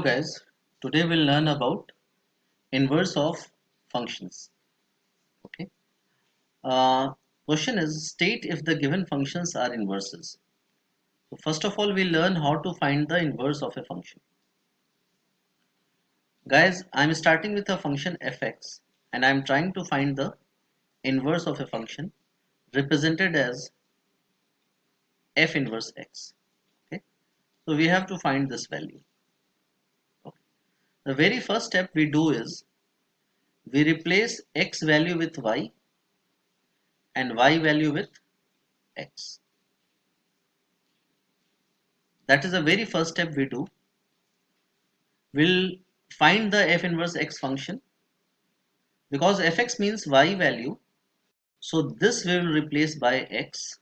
Hello guys, today we'll learn about inverse of functions. Okay. Question is state if the given functions are inverses. So first of all, we'll learn how to find the inverse of a function. Guys, I'm starting with a function fx and I'm trying to find the inverse of a function represented as f inverse x. Okay. So we have to find this value. Okay. The very first step we do is we replace x value with y and y value with x. That is the very first step we do. We'll find the f inverse x function because fx means y value. So this we will replace by x.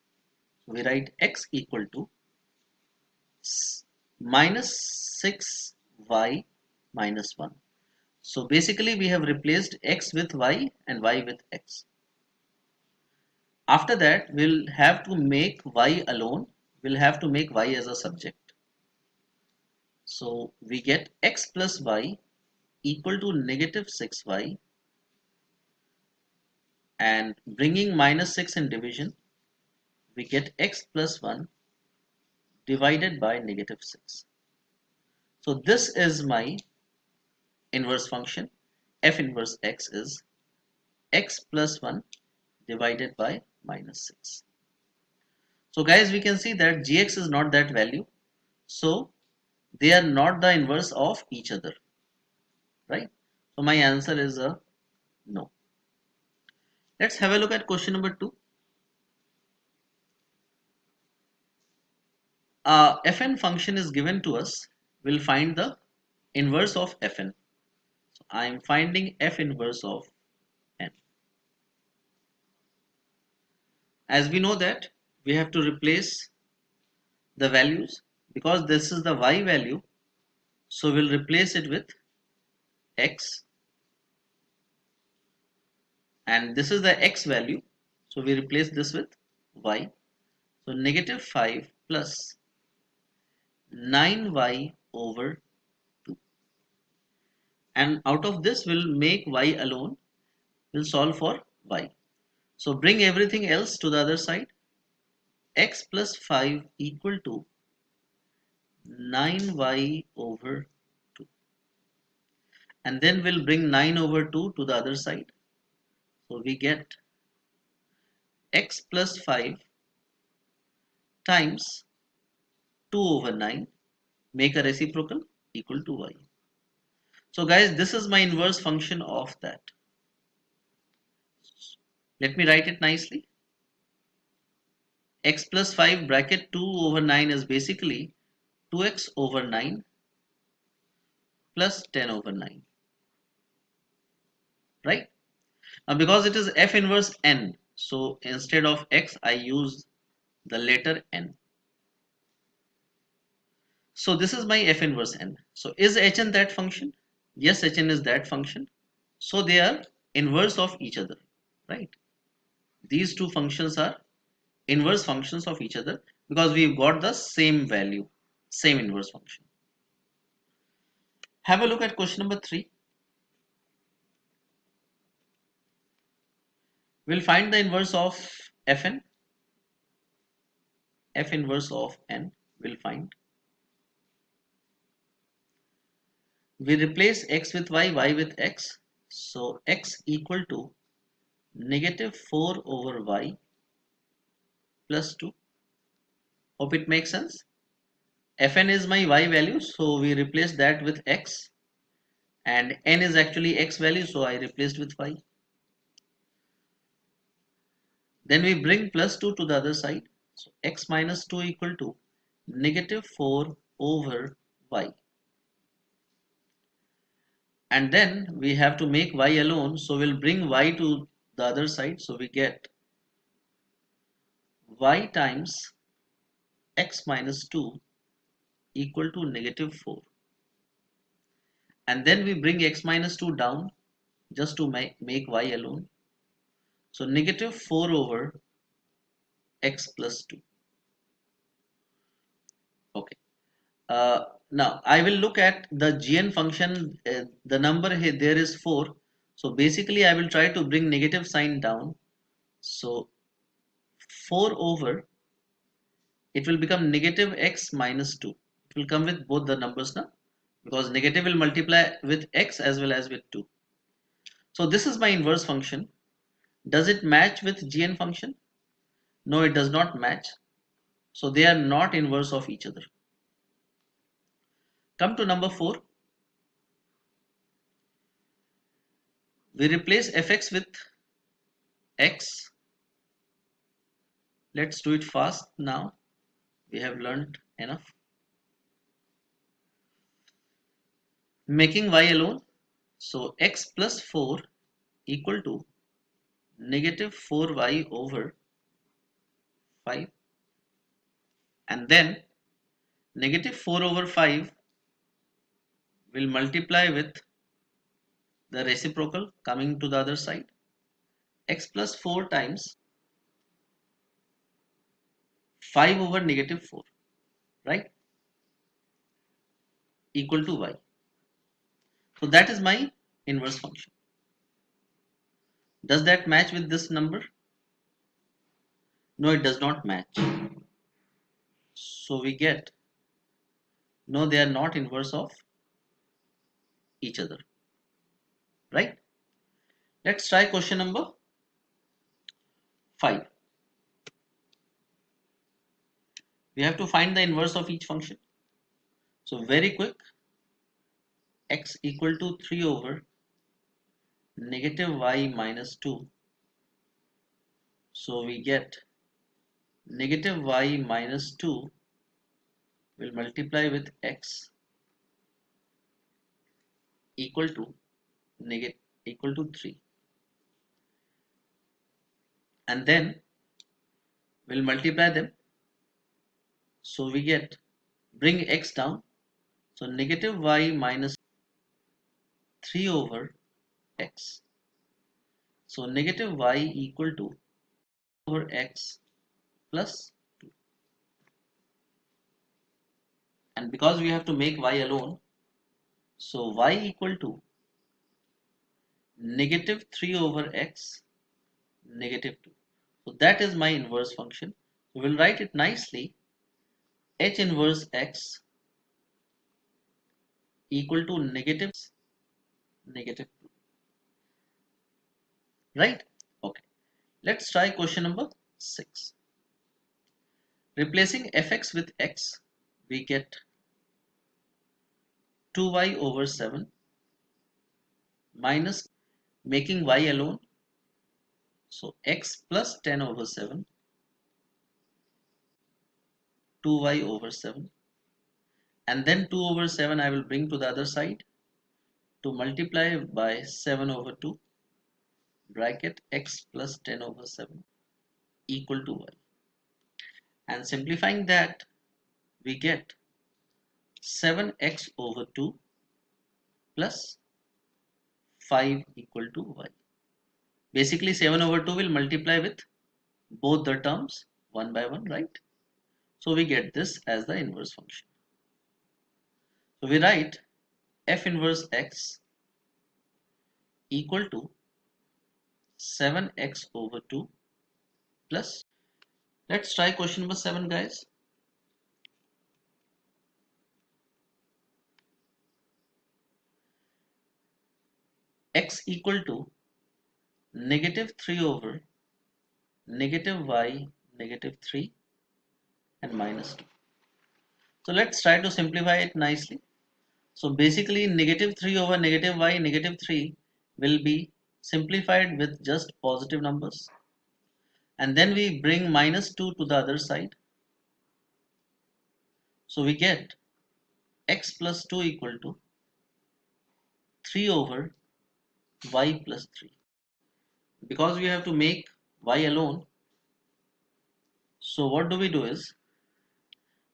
So we write x equal to minus 6y minus 1. So basically we have replaced x with y and y with x. After that we'll have to make y alone. We'll have to make y as a subject. So we get x plus y equal to negative 6y, and bringing minus 6 in division, we get x plus 1 divided by negative 6. So this is my inverse function. F inverse x is x plus 1 divided by minus 6. So guys, we can see that gx is not that value. So they are not the inverse of each other, right? So my answer is a no. Let's have a look at question number 2. Fn function is given to us. We'll find the inverse of Fn. So I am finding f inverse of n. As we know that we have to replace the values because this is the y value. So we'll replace it with x, and this is the x value. So we replace this with y. So negative 5 plus 9y over 2. And out of this we'll make y alone. We'll solve for y. So bring everything else to the other side. X plus 5 equal to 9y over 2. And then we'll bring 9 over 2 to the other side. So we get x plus 5 times 2 over 9, make a reciprocal, equal to y. So guys, this is my inverse function of that. Let me write it nicely. X plus 5 bracket 2 over 9 is basically 2x over 9 plus 10 over 9. Right? Now because it is f inverse n, so instead of x I use the letter n. So this is my f inverse n. So is hn that function? Yes, hn is that function. So they are inverse of each other, right? These two functions are inverse functions of each other because we've got the same value, same inverse function. Have a look at question number 3. We'll find the inverse of fn. F inverse of n we'll find. We replace x with y, y with x. So x equal to negative 4 over y plus 2. Hope it makes sense. Fn is my y value, so we replace that with x, and n is actually x value, so I replaced with y. Then we bring plus 2 to the other side. So x minus 2 equal to negative 4 over y. And then we have to make y alone, so we'll bring y to the other side. So we get y times x minus 2 equal to negative 4. And then we bring x minus 2 down just to make y alone. So negative 4 over x plus 2. Okay. Now I will look at the gn function. The number here there is 4. So basically I will try to bring negative sign down. So 4 over, it will become negative x minus 2. It will come with both the numbers now, because negative will multiply with x as well as with 2. So this is my inverse function. Does it match with gn function? No, it does not match. So they are not inverse of each other. Come to number 4. We replace fx with x. Let's do it fast now. We have learned enough. Making y alone. So x plus 4 equal to negative 4y over 5. And then negative 4 over 5 will multiply with the reciprocal coming to the other side. X plus 4 times 5 over negative 4, right? Equal to y. So that is my inverse function. Does that match with this number? No, it does not match. So we get, no, they are not inverse of each other, right? Let's try question number 5. We have to find the inverse of each function. So very quick, x equal to 3 over negative y minus 2. So we get negative y minus 2 will multiply with x equal to negative equal to 3, and then we'll multiply them. So we get, bring x down, so negative y minus 3 over x. So negative y equal to over x plus 2. And because we have to make y alone, so y equal to negative 3 over x negative 2. So that is my inverse function. So we'll write it nicely. H inverse x equal to negative 2. Right? Okay. Let's try question number 6. Replacing fx with x, we get 2y over 7 minus, making y alone, so x plus 10 over 7, 2y over 7, and then 2 over 7 I will bring to the other side to multiply by 7 over 2, bracket x plus 10 over 7 equal to y. And simplifying that, we get 7x over 2 plus 5 equal to y. Basically 7 over 2 will multiply with both the terms one by one, right? So we get this as the inverse function. So we write f inverse x equal to 7x over 2 plus, let's try question number 7, guys. X equal to negative 3 over negative y negative 3 and minus 2. So let's try to simplify it nicely. So basically negative 3 over negative y negative 3 will be simplified with just positive numbers, and then we bring minus 2 to the other side. So we get x plus 2 equal to 3 over y plus 3. Because we have to make y alone, so what do we do is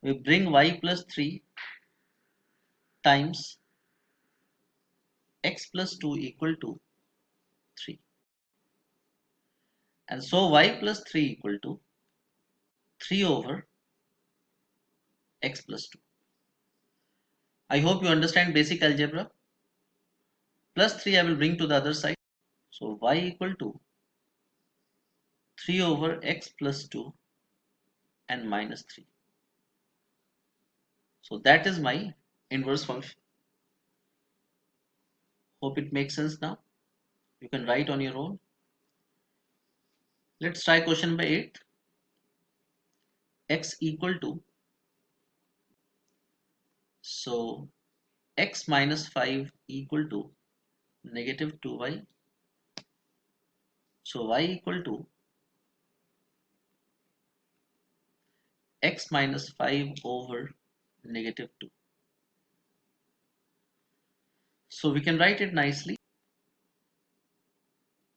we bring y plus 3 times x plus 2 equal to 3, and so y plus 3 equal to 3 over x plus 2. I hope you understand basic algebra. Plus 3 I will bring to the other side. So y equal to 3 over x plus 2 and minus 3. So that is my inverse function. Hope it makes sense now. You can write on your own. Let's try question number 8. X equal to, so x minus 5 equal to negative 2y. So y equal to x minus 5 over negative 2. So we can write it nicely.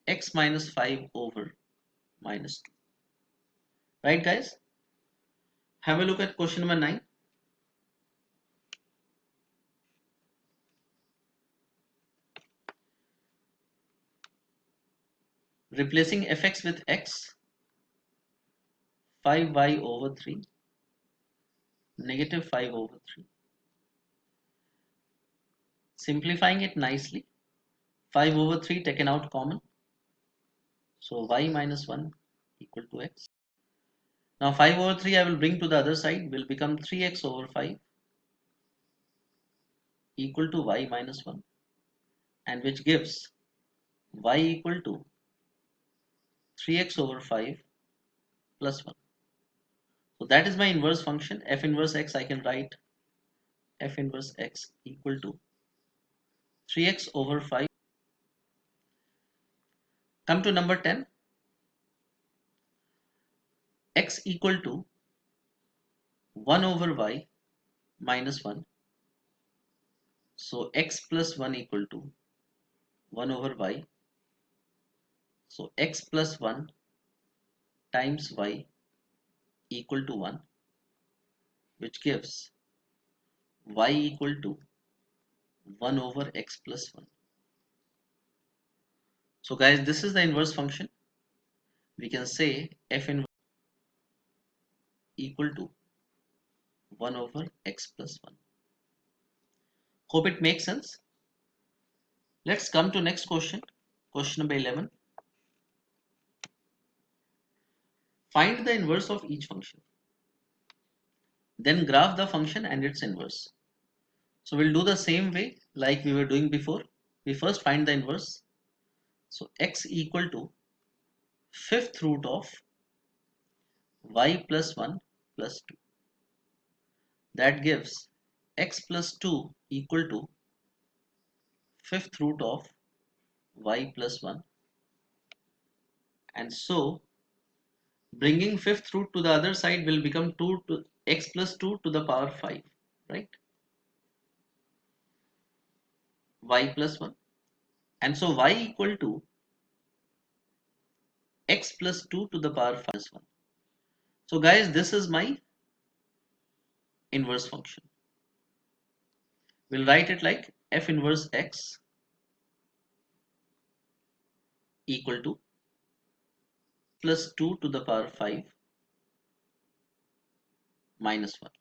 X minus 5 over minus 2. Right, guys? Have a look at question number 9. Replacing fx with x, 5y over 3, negative 5 over 3. Simplifying it nicely, 5 over 3 taken out common. So y minus 1 equal to x. Now 5 over 3 I will bring to the other side, will become 3x over 5 equal to y minus 1, and which gives y equal to 3x over 5 plus 1. So that is my inverse function. F inverse x, I can write f inverse x equal to 3x over 5. Come to number 10. X equal to 1 over y minus 1. So x plus 1 equal to 1 over y. So x plus 1 times y equal to 1, which gives y equal to 1 over x plus 1. So guys, this is the inverse function. We can say f inverse equal to 1 over x plus 1. Hope it makes sense. Let's come to next question. Question number 11. Find the inverse of each function. Then graph the function and its inverse. So we'll do the same way like we were doing before. We first find the inverse. So x equal to fifth root of y plus 1 plus 2. That gives x plus 2 equal to fifth root of y plus 1. And so bringing fifth root to the other side will become 2 to x plus 2 to the power 5, right? Y plus 1. And so y equal to x plus 2 to the power 5 plus 1. So guys, this is my inverse function. We'll write it like f inverse x equal to plus 2 to the power 5 minus 1.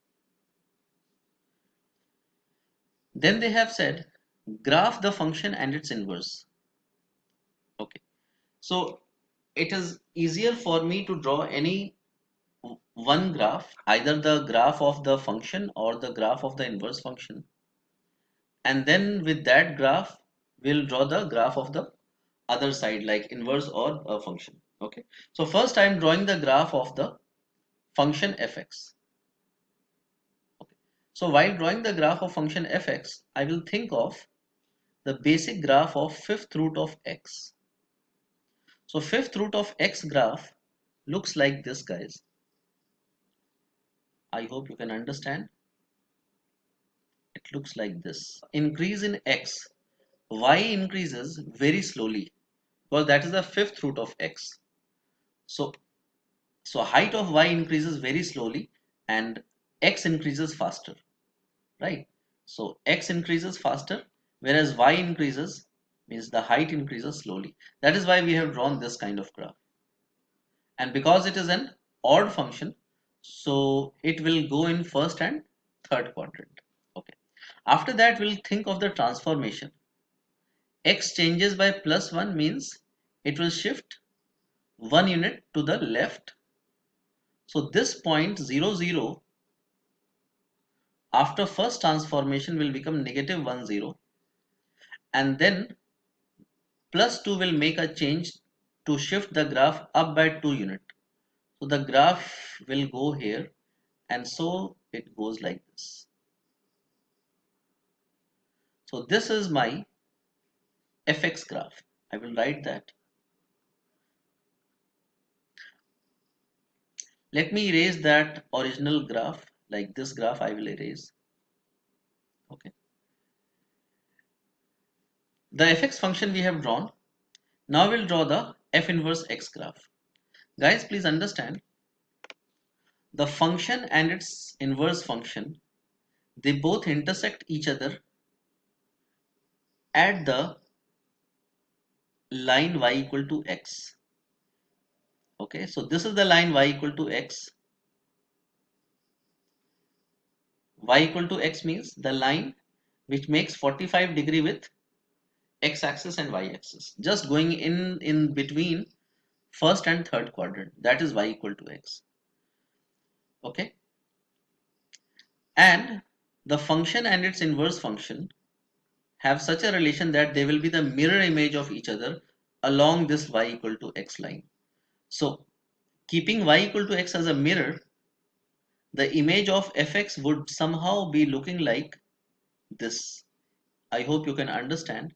Then they have said graph the function and its inverse. Okay, so it is easier for me to draw any one graph, either the graph of the function or the graph of the inverse function, and then with that graph we'll draw the graph of the other side like inverse or a function. Okay, so first I am drawing the graph of the function fx. Okay, so while drawing the graph of function fx, I will think of the basic graph of fifth root of x. So fifth root of x graph looks like this, guys. I hope you can understand. It looks like this. Increase in x, y increases very slowly because that is the fifth root of x. So height of y increases very slowly and x increases faster, right? So x increases faster whereas y increases, means the height increases slowly. That is why we have drawn this kind of graph. And because it is an odd function, so it will go in first and third quadrant. Okay, After that, we'll think of the transformation. X changes by +1 means it will shift 1 unit to the left. So this point 0, 0 after first transformation will become -1, 0, and then +2 will make a change to shift the graph up by 2 unit. So the graph will go here, and so it goes like this. So this is my fx graph. I will write that. Let me erase that original graph, like this graph I will erase. Okay. The fx function we have drawn. Now we'll draw the f inverse x graph. Guys, please understand, the function and its inverse function, they both intersect each other at the line y equal to x. Okay, so this is the line y equal to x. Y equal to x means the line which makes 45 degree with x axis and y axis, just going in between first and third quadrant. That is y equal to x. Okay, and the function and its inverse function have such a relation that they will be the mirror image of each other along this y equal to x line. So keeping y equal to x as a mirror, the image of fx would somehow be looking like this. I hope you can understand.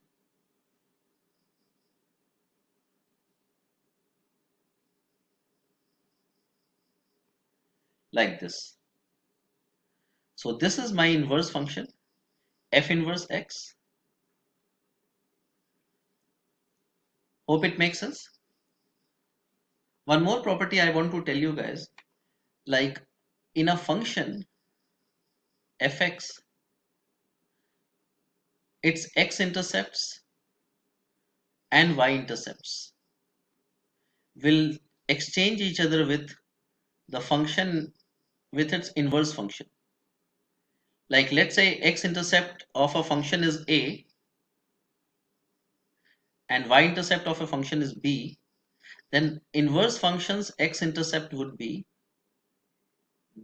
Like this. So this is my inverse function, f inverse x. Hope it makes sense. One more property I want to tell you guys, like in a function fx, its x-intercepts and y-intercepts will exchange each other with the function with its inverse function. Like let's say x-intercept of a function is a and y-intercept of a function is b, then inverse function's x-intercept would be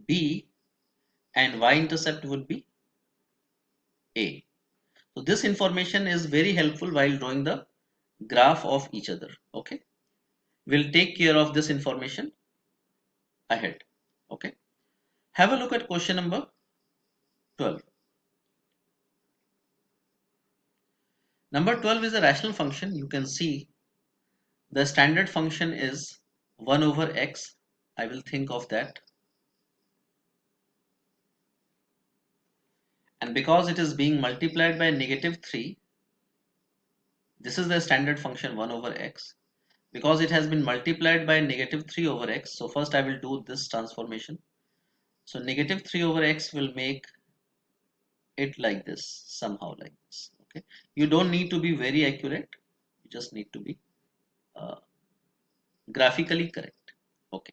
b and y-intercept would be a. So this information is very helpful while drawing the graph of each other. Okay, we'll take care of this information ahead. Okay, have a look at question number 12. Number 12 is a rational function. You can see the standard function is 1 over x. I will think of that. And because it is being multiplied by -3, this is the standard function 1 over x. Because it has been multiplied by -3 over x, so first I will do this transformation. So -3 over x will make it like this, somehow like this. Okay, you don't need to be very accurate, you just need to be uh, graphically correct. Okay,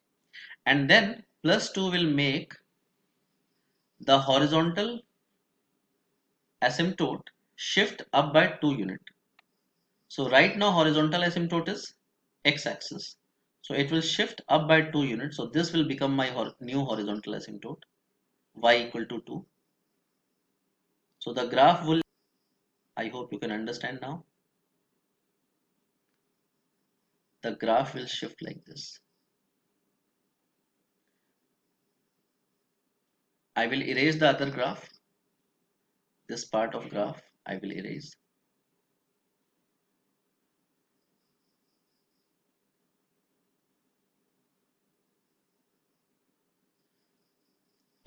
and then +2 will make the horizontal asymptote shift up by 2 unit. So right now horizontal asymptote is x-axis, so it will shift up by 2 units. So this will become my new horizontal asymptote, y equal to 2. So the graph will, I hope you can understand now, the graph will shift like this. I will erase the other graph. This part of graph I will erase.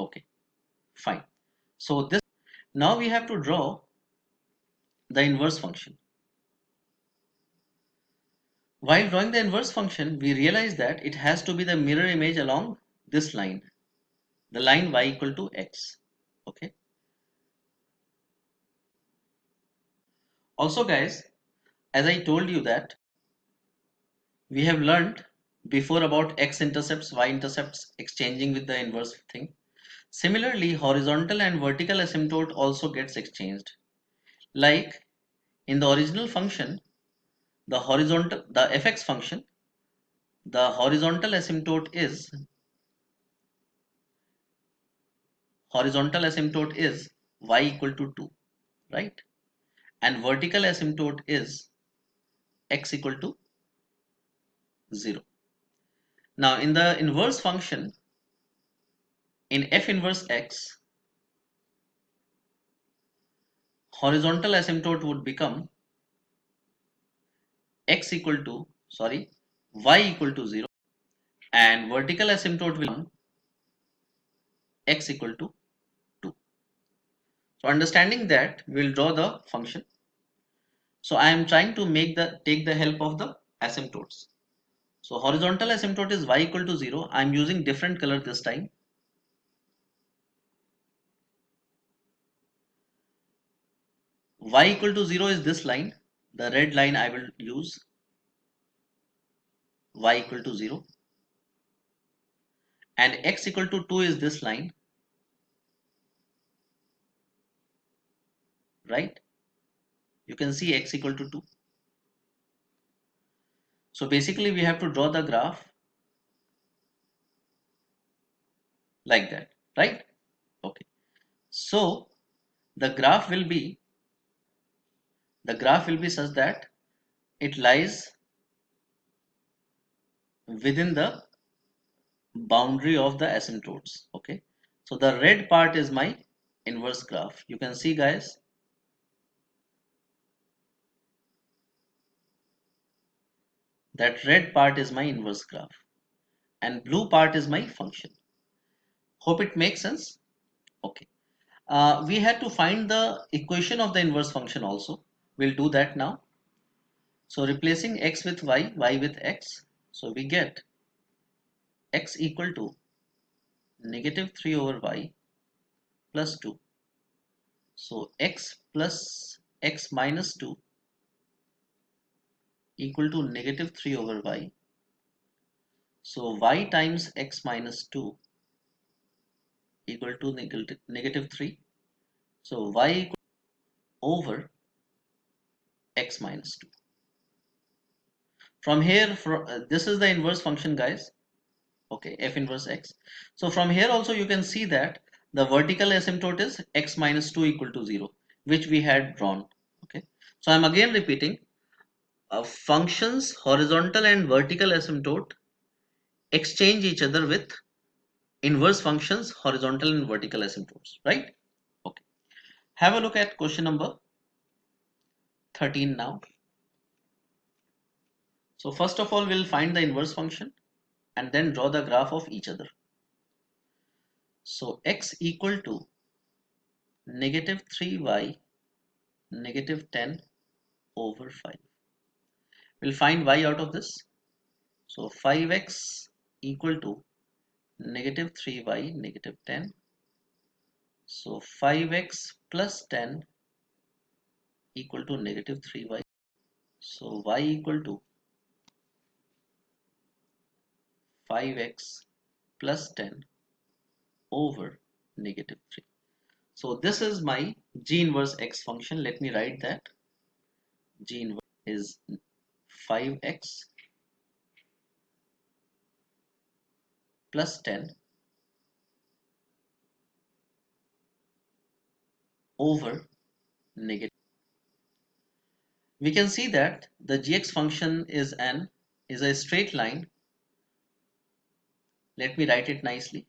Okay, fine. So this, now we have to draw the inverse function. While drawing the inverse function, we realize that it has to be the mirror image along this line, the line y equal to x. Okay. Also guys, as I told you that we have learned before about x-intercepts, y-intercepts exchanging with the inverse thing. Similarly, horizontal and vertical asymptote also gets exchanged. Like in the original function, the fx function, the horizontal asymptote is y equal to 2, right? And vertical asymptote is x equal to 0. Now in the inverse function, in f inverse x, horizontal asymptote would become y equal to 0, and vertical asymptote will become x equal to 2. So understanding that, we'll draw the function. So I am trying to take the help of the asymptotes. So horizontal asymptote is y equal to 0. I am using different color this time. Y equal to 0 is this line. The red line I will use, y equal to 0. And x equal to 2 is this line, right? You can see x equal to 2. So basically we have to draw the graph like that, right? Okay. So the graph will be such that it lies within the boundary of the asymptotes. Okay. So the red part is my inverse graph. You can see, guys, that red part is my inverse graph and blue part is my function. Hope it makes sense. Okay. We had to find the equation of the inverse function also. We'll do that now. So replacing x with y with x, so we get x equal to negative 3 over y plus 2. So x plus x minus 2 equal to negative 3 over y. So y times x minus 2 equal to negative 3. So y equal over x minus 2. From here, this is the inverse function, guys. Okay, f inverse x. So from here also you can see that the vertical asymptote is x minus 2 equal to 0, which we had drawn. Okay, so I'm again repeating, functions horizontal and vertical asymptote exchange each other with inverse functions horizontal and vertical asymptotes, right? Okay, have a look at question number 13 now. So first of all, we'll find the inverse function and then draw the graph of each other. So x equal to negative 3y negative 10 over 5. We'll find y out of this. So 5x equal to negative 3y negative 10. So 5x plus 10 equal to negative 3y. So y equal to 5x plus 10 over negative 3. So this is my g inverse x function. Let me write that. G inverse is 5x plus 10 over negative. We can see that the gx function is a straight line. Let me write it nicely.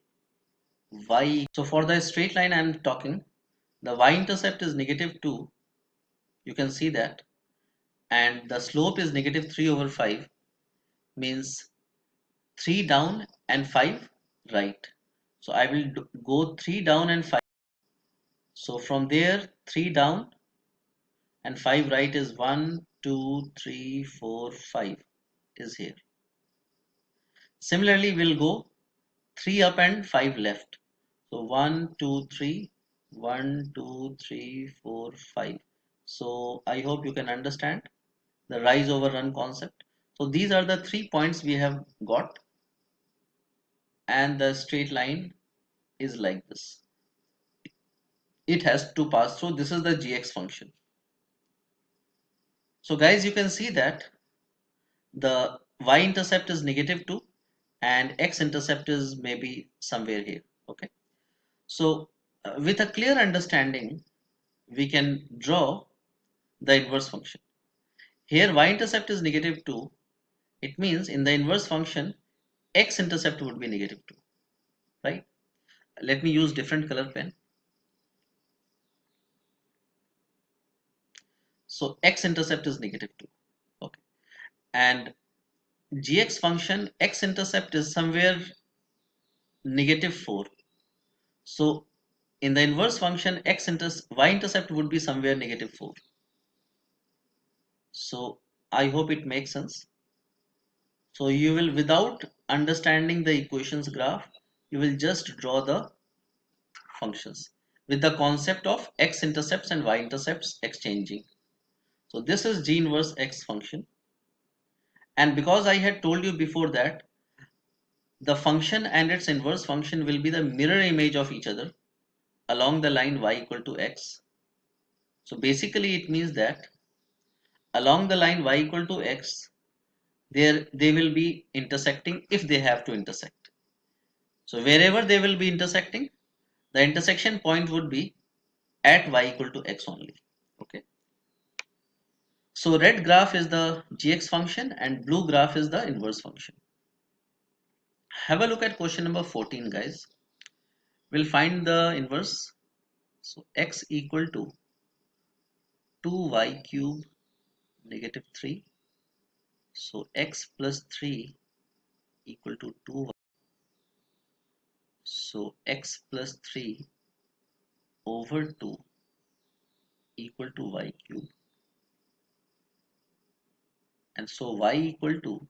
Y. So for the straight line I am talking, the y-intercept is negative 2. You can see that. And the slope is negative 3 over 5. Means 3 down and 5 right. So I will go 3 down and 5. So from there 3 down and 5 right is 1, 2, 3, 4, 5 is here. Similarly, we'll go 3 up and 5 left. So 1, 2, 3, 1, 2, 3, 4, 5. So I hope you can understand the rise over run concept. So these are the 3 points we have got, and the straight line is like this. It has to pass through. This is the gx function. So guys, you can see that the y-intercept is -2 and x-intercept is maybe somewhere here. Okay. So with a clear understanding, we can draw the inverse function. Here y-intercept is -2. It means in the inverse function, x-intercept would be -2, right? Let me use different color pen. So x-intercept is -2. Okay. And gx function, x-intercept is somewhere -4. So in the inverse function, y-intercept would be somewhere -4. So I hope it makes sense. So you will, without understanding the equations graph, you will just draw the functions with the concept of x-intercepts and y-intercepts exchanging. So this is g inverse x function. And because I had told you before that the function and its inverse function will be the mirror image of each other along the line y equal to x. So basically it means that along the line y equal to x, they will be intersecting if they have to intersect. So wherever they will be intersecting, the intersection point would be at y equal to x only. Okay. So red graph is the gx function and blue graph is the inverse function. Have a look at question number 14, guys. We'll find the inverse. So x equal to 2y cube -3. So x plus 3 equal to 2y. So x plus 3 over 2 equal to y cube. And so y equal to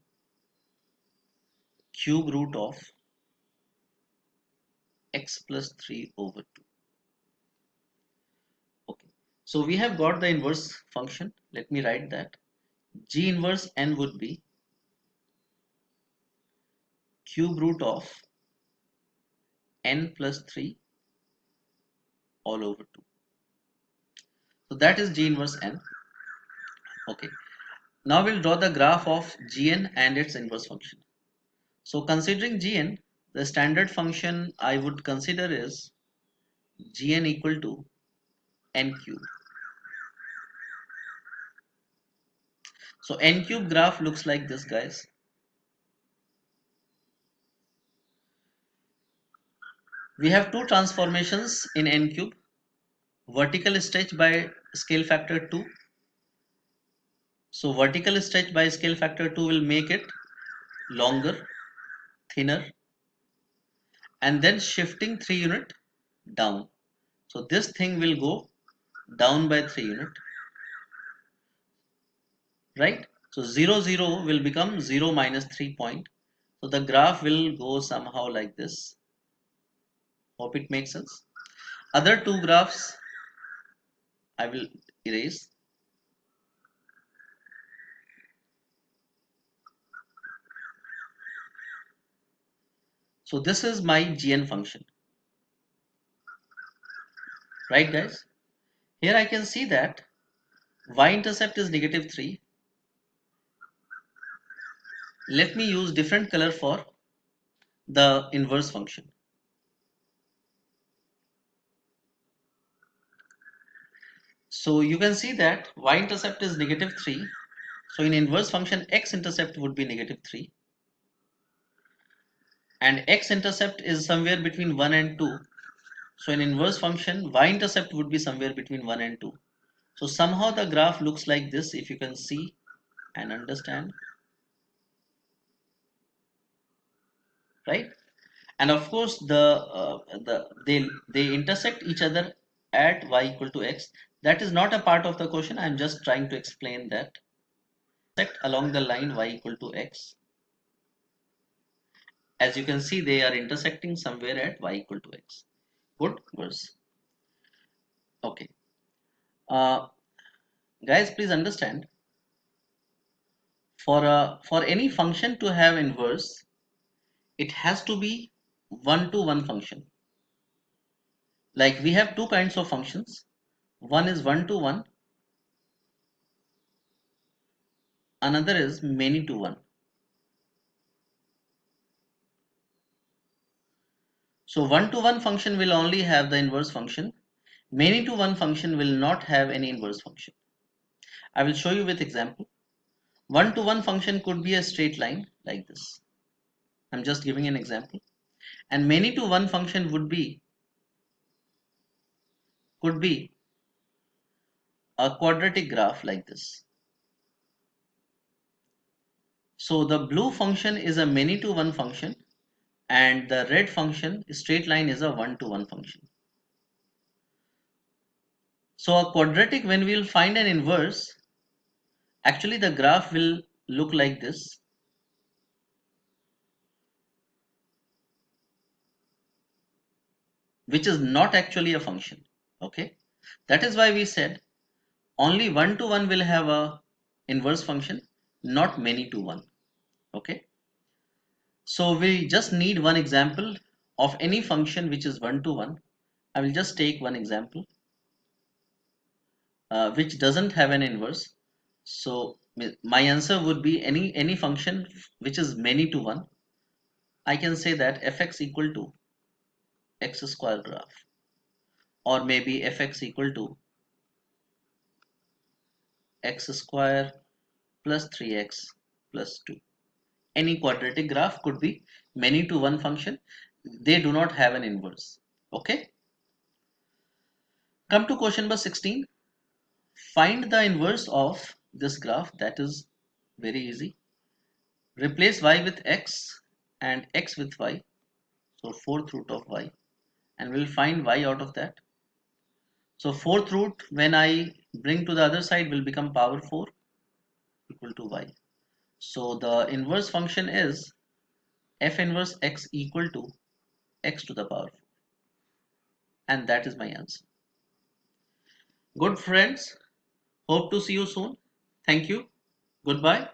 cube root of x plus 3 over 2. Okay. So we have got the inverse function. Let me write that. G inverse n would be cube root of n plus 3 all over 2. So that is G inverse n. Okay. Now we'll draw the graph of Gn and its inverse function. So considering Gn, the standard function I would consider is Gn equal to n cube. So n cube graph looks like this, guys. We have two transformations in n cube. Vertical stretch by scale factor 2. So vertical stretch by scale factor 2 will make it longer, thinner, and then shifting 3 unit down. So this thing will go down by 3 unit, right? So 0 0 will become 0 minus 3 point. So the graph will go somehow like this. Hope it makes sense. Other two graphs I will erase. So this is my Gn function, right, guys? Here I can see that y-intercept is -3. Let me use different color for the inverse function. So you can see that y-intercept is -3. So in inverse function, x-intercept would be -3. And x-intercept is somewhere between 1 and 2. So in inverse function, y-intercept would be somewhere between 1 and 2. So somehow the graph looks like this, if you can see and understand, right? And of course they intersect each other at y equal to x. That is not a part of the question. I'm just trying to explain that. Intersect along the line y equal to x. As you can see, they are intersecting somewhere at y equal to x. Good verse. Okay. Guys, please understand. For any function to have inverse, it has to be one-to-one function. Like we have two kinds of functions. One is one to one, another is many to one. So one to one function will only have the inverse function. Many to one function will not have any inverse function. I will show you with example. One to one function could be a straight line like this. I'm just giving an example. And many to one function could be a quadratic graph like this. So the blue function is a many to one function and the red function straight line is a one to one function. So a quadratic, when we will find an inverse, actually the graph will look like this. Which is not actually a function. Okay, that is why we said only one to one will have a inverse function, not many to one. Okay, so we just need one example of any function which is one to one. I will just take one example which doesn't have an inverse. So my answer would be any function which is many to one. I can say that fx equal to x square graph, or maybe fx equal to x square plus 3x plus 2. Any quadratic graph could be many to one function. They do not have an inverse. Okay. Come to question number 16. Find the inverse of this graph. That is very easy. Replace y with x and x with y. So fourth root of y. And we'll find y out of that. So fourth root when I bring to the other side will become power 4 equal to y. So the inverse function is f inverse x equal to x to the power 4. And that is my answer. Good friends, hope to see you soon. Thank you. Goodbye.